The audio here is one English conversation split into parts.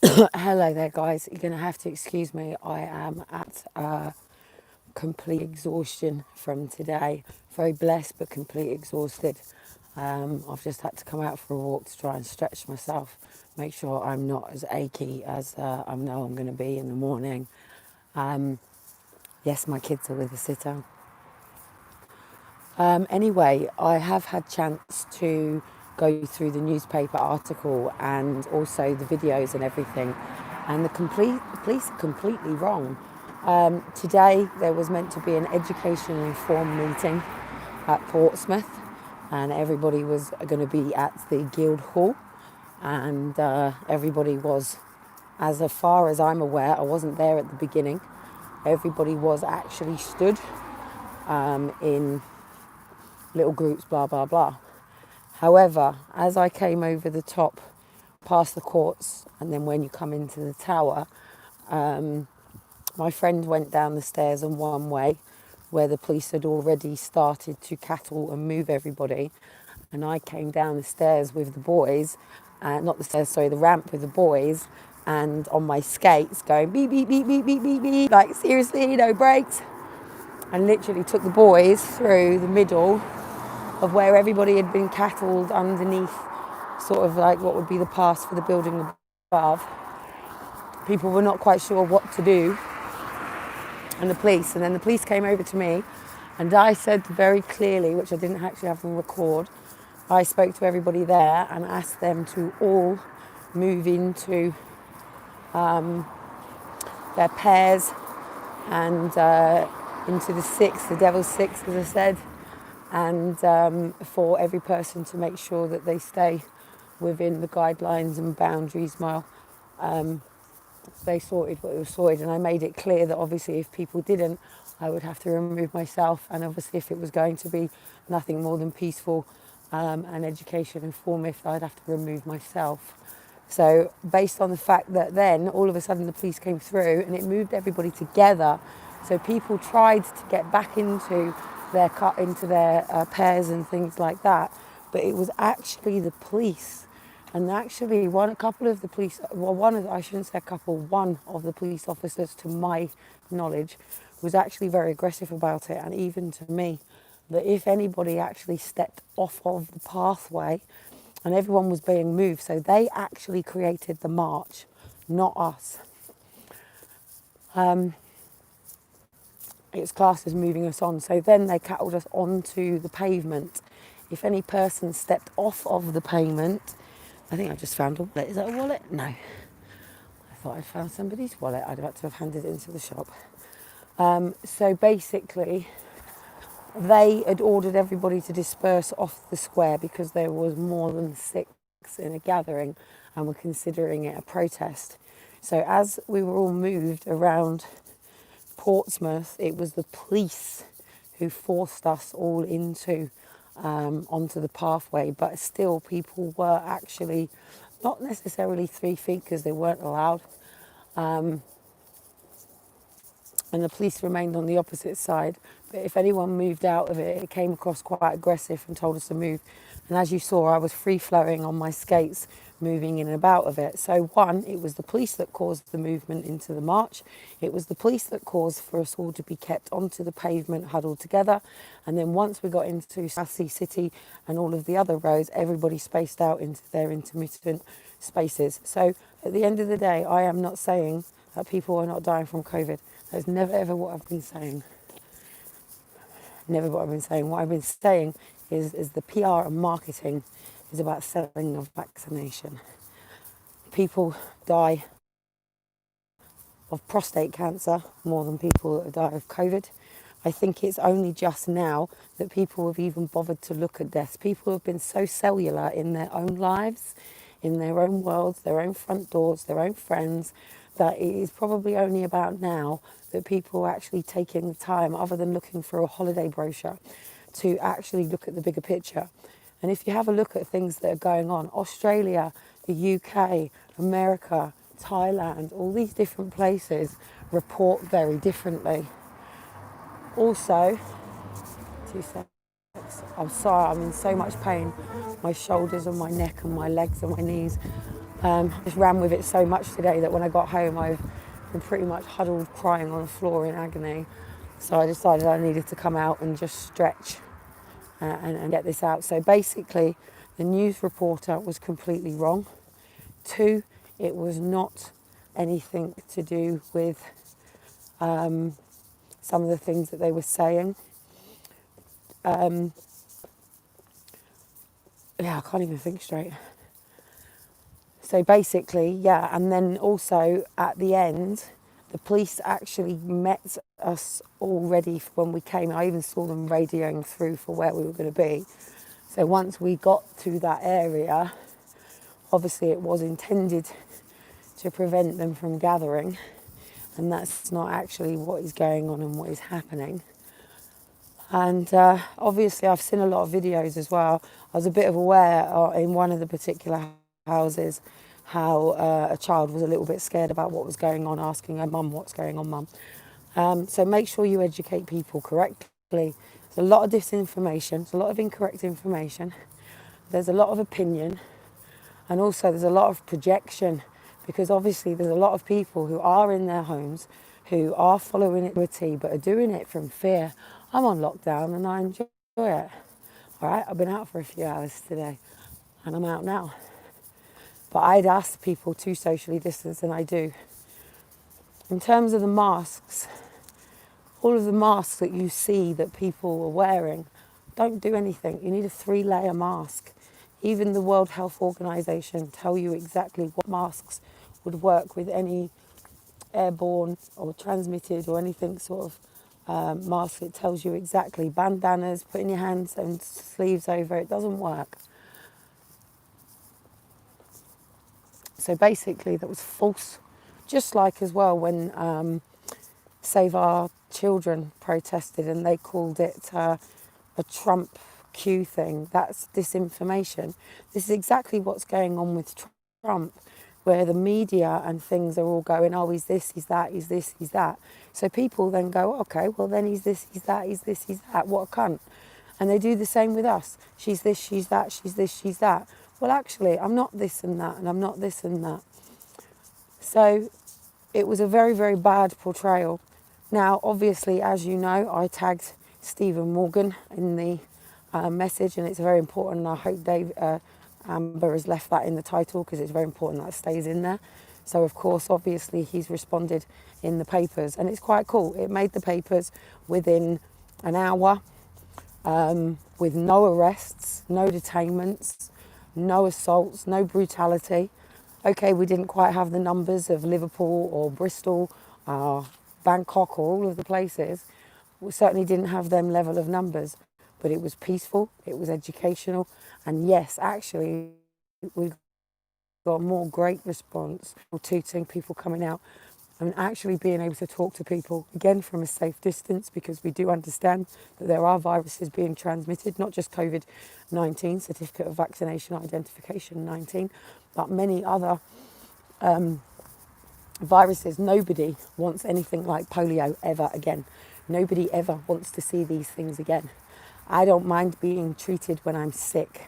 Hello there, guys. You're going to have to excuse me. I am at complete exhaustion from today. Very blessed, but completely exhausted. I've just had to come out for a walk to try and stretch myself, make sure I'm not as achy as I know I'm going to be in the morning. Yes, my kids are with a sitter. Anyway, I have had chance to go through the newspaper article and also the videos and everything, and the police are completely wrong. Today there was meant to be an education and inform meeting at Portsmouth, and everybody was going to be at the Guildhall, and everybody was, as far as I'm aware, I wasn't there at the beginning. Everybody was actually stood in little groups, blah, blah, blah. However, as I came over the top, past the courts, and then when you come into the tower, my friend went down the stairs in one way, where the police had already started to cattle and move everybody. And I came down the stairs with the boys, not the stairs, sorry, the ramp with the boys, and on my skates going beep, beep, beep, beep, beep, beep, beep, like seriously, no brakes. And literally took the boys through the middle of where everybody had been cattled underneath, sort of like what would be the pass for the building above. People were not quite sure what to do, and then the police came over to me, and I said very clearly, which I didn't actually have on record, I spoke to everybody there and asked them to all move into their pairs and into the six, the devil's six, as I said, and for every person to make sure that they stay within the guidelines and boundaries while they sorted what was sorted. And I made it clear that obviously if people didn't, I would have to remove myself, and obviously if it was going to be nothing more than peaceful and education and form, if I'd have to remove myself. So based on the fact that then all of a sudden the police came through and it moved everybody together, so people tried to get back into their pairs and things like that, but it was actually the police. And actually, one of the police officers, to my knowledge, was actually very aggressive about it, and even to me, that if anybody actually stepped off of the pathway, and everyone was being moved, so they actually created the march, not us. It's classed as moving us on. So then they cattled us onto the pavement. If any person stepped off of the pavement, I think I just found a wallet. Is that a wallet? No. I thought I'd found somebody's wallet. I'd have to have handed it into the shop. So basically, they had ordered everybody to disperse off the square because there was more than 6 in a gathering and were considering it a protest. So as we were all moved around Portsmouth, it was the police who forced us all onto the pathway, but still people were actually not necessarily 3 feet because they weren't allowed, and the police remained on the opposite side. But if anyone moved out of it, it came across quite aggressive and told us to move. And as you saw, I was free-flowing on my skates, moving in and about of it. So one, it was the police that caused the movement into the march. It was the police that caused for us all to be kept onto the pavement, huddled together. And then once we got into Southsea City and all of the other roads, everybody spaced out into their intermittent spaces. So at the end of the day, I am not saying that people are not dying from COVID. That's never ever what I've been saying. Never what I've been saying. What I've been saying is the PR and marketing is about selling of vaccination. People die of prostate cancer more than people that die of COVID. I think it's only just now that people have even bothered to look at deaths. People have been so cellular in their own lives, in their own worlds, their own front doors, their own friends, that it is probably only about now that people are actually taking the time, other than looking for a holiday brochure, to actually look at the bigger picture. And if you have a look at things that are going on, Australia, the UK, America, Thailand, all these different places report very differently. Also, 2 seconds. I'm sorry, I'm in so much pain. My shoulders and my neck and my legs and my knees. Just ran with it so much today that when I got home I've been pretty much huddled crying on the floor in agony. So I decided I needed to come out and just stretch and get this out. So basically the news reporter was completely wrong. 2, it was not anything to do with some of the things that they were saying. I can't even think straight. So basically, and then also at the end, the police actually met us already when we came. I even saw them radioing through for where we were going to be. So once we got to that area, obviously it was intended to prevent them from gathering, and that's not actually what is going on and what is happening. And obviously I've seen a lot of videos as well. I was a bit aware in one of the particular houses how a child was a little bit scared about what was going on, asking her mum, what's going on, mum? So make sure you educate people correctly. There's a lot of disinformation, there's a lot of incorrect information, there's a lot of opinion, and also there's a lot of projection, because obviously there's a lot of people who are in their homes, who are following it to a T, but are doing it from fear. I'm on lockdown and I enjoy it. All right, I've been out for a few hours today and I'm out now. But I'd ask people to socially distance, and I do. In terms of the masks, all of the masks that you see that people are wearing don't do anything. You need a 3-layer mask. Even the World Health Organization tell you exactly what masks would work with any airborne or transmitted or anything sort of mask. It tells you exactly. Bandanas, putting your hands and sleeves over, it doesn't work. So basically that was false. Just like as well when Save Our Children protested and they called it a Trump Q thing. That's disinformation. This is exactly what's going on with Trump, where the media and things are all going, oh, he's this, he's that, he's this, he's that. So people then go, okay, well then he's this, he's that, he's this, he's that. What a cunt. And they do the same with us. She's this, she's that, she's this, she's that. Well, actually, I'm not this and that, and I'm not this and that. So it was a very, very bad portrayal. Now, obviously, as you know, I tagged Stephen Morgan in the message, and it's very important. I hope Amber has left that in the title because it's very important that it stays in there. So, of course, obviously, he's responded in the papers, and it's quite cool. It made the papers within an hour with no arrests, no detainments, no assaults, no brutality. Okay, we didn't quite have the numbers of Liverpool or Bristol or Bangkok or all of the places. We certainly didn't have them level of numbers, but it was peaceful, it was educational, and yes, actually, we got more great response to people coming out and actually being able to talk to people, again, from a safe distance, because we do understand that there are viruses being transmitted, not just COVID-19, Certificate of Vaccination Identification 19, but many other viruses. Nobody wants anything like polio ever again. Nobody ever wants to see these things again. I don't mind being treated when I'm sick.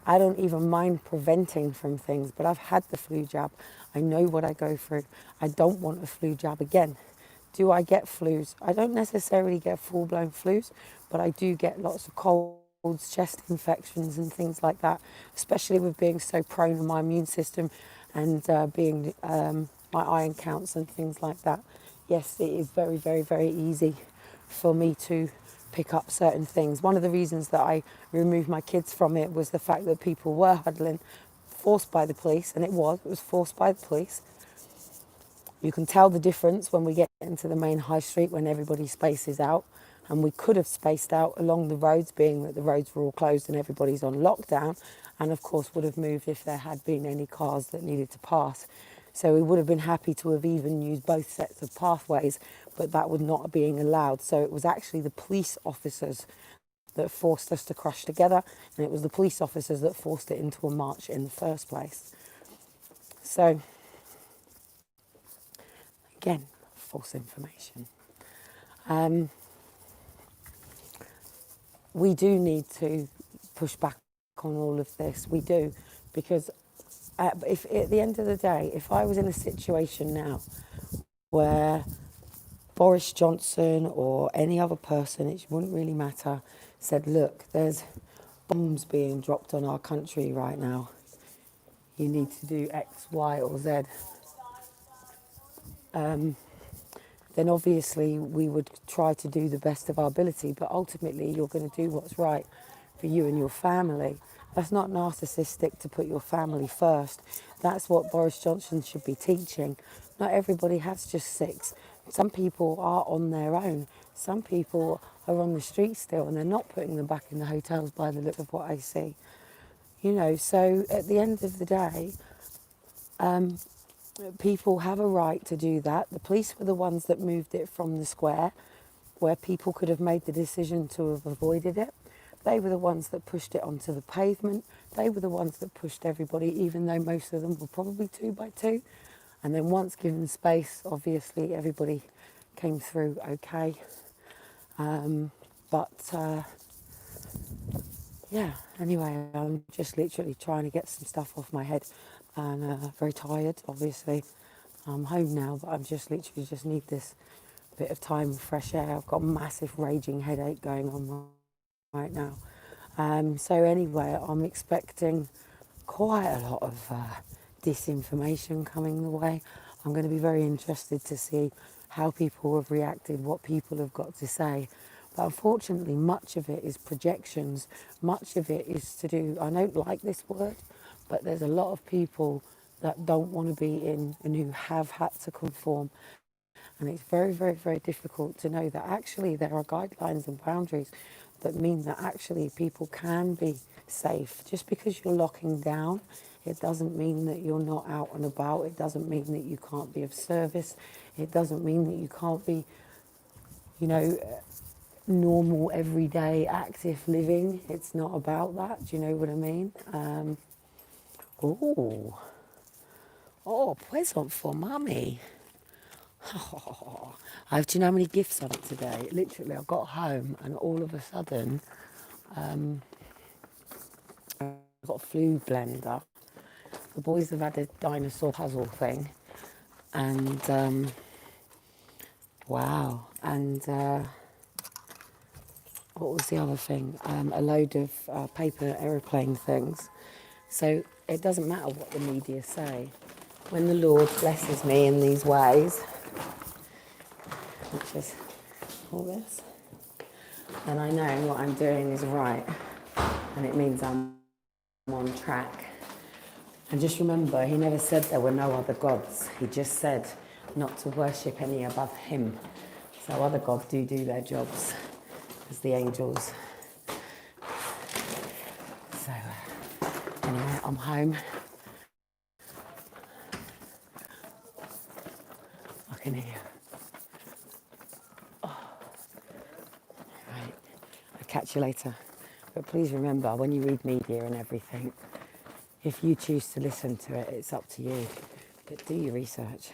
I don't even mind preventing from things, but I've had the flu jab. I know what I go through. I don't want a flu jab again. Do I get flus? I don't necessarily get full-blown flus, but I do get lots of colds, chest infections and things like that, especially with being so prone to my immune system and being my iron counts and things like that. Yes, it is very, very, very easy for me to pick up certain things. One of the reasons that I removed my kids from it was the fact that people were huddling, forced by the police, and it was forced by the police. You can tell the difference when we get into the main high street when everybody spaces out, and we could have spaced out along the roads, being that the roads were all closed and everybody's on lockdown, and of course would have moved if there had been any cars that needed to pass. So we would have been happy to have even used both sets of pathways, but that was not being allowed. So it was actually the police officers that forced us to crush together, and it was the police officers that forced it into a march in the first place. So, again, false information. We do need to push back on all of this. We do, because But if at the end of the day, if I was in a situation now where Boris Johnson or any other person, it wouldn't really matter, said, look, there's bombs being dropped on our country right now. You need to do X, Y, or Z. Then obviously we would try to do the best of our ability, but ultimately you're going to do what's right for you and your family. That's not narcissistic to put your family first. That's what Boris Johnson should be teaching. Not everybody has just six. Some people are on their own. Some people are on the street still and they're not putting them back in the hotels by the look of what I see. You know, so at the end of the day, people have a right to do that. The police were the ones that moved it from the square, where people could have made the decision to have avoided it. They were the ones that pushed it onto the pavement. They were the ones that pushed everybody, even though most of them were probably 2 by 2. And then once given space, obviously everybody came through okay. Yeah, anyway, I'm just literally trying to get some stuff off my head and very tired, obviously. I'm home now, but I'm just literally just need this bit of time of fresh air. I've got a massive raging headache going on right now. So anyway, I'm expecting quite a lot of disinformation coming the way. I'm going to be very interested to see how people have reacted, what people have got to say. But unfortunately, much of it is projections. Much of it is to do, I don't like this word, but there's a lot of people that don't want to be in and who have had to conform. And it's very, very, very difficult to know that actually there are guidelines and boundaries that mean that actually people can be safe. Just because you're locking down, it doesn't mean that you're not out and about. It doesn't mean that you can't be of service. It doesn't mean that you can't be, you know, normal, everyday, active living. It's not about that. Do you know what I mean? Present for mummy. Do you know how many gifts on it today? Literally, I got home and all of a sudden, I got a food blender. The boys have had a dinosaur puzzle thing, and wow, and what was the other thing? A load of paper aeroplane things. So it doesn't matter what the media say. When the Lord blesses me in these ways, which is all this, then I know what I'm doing is right, and it means I'm on track. And just remember, he never said there were no other gods. He just said not to worship any above him. So other gods do their jobs as the angels. So anyway, I'm home. I can hear. Right. I'll catch you later. But please remember, when you read media and everything, if you choose to listen to it, it's up to you. But do your research.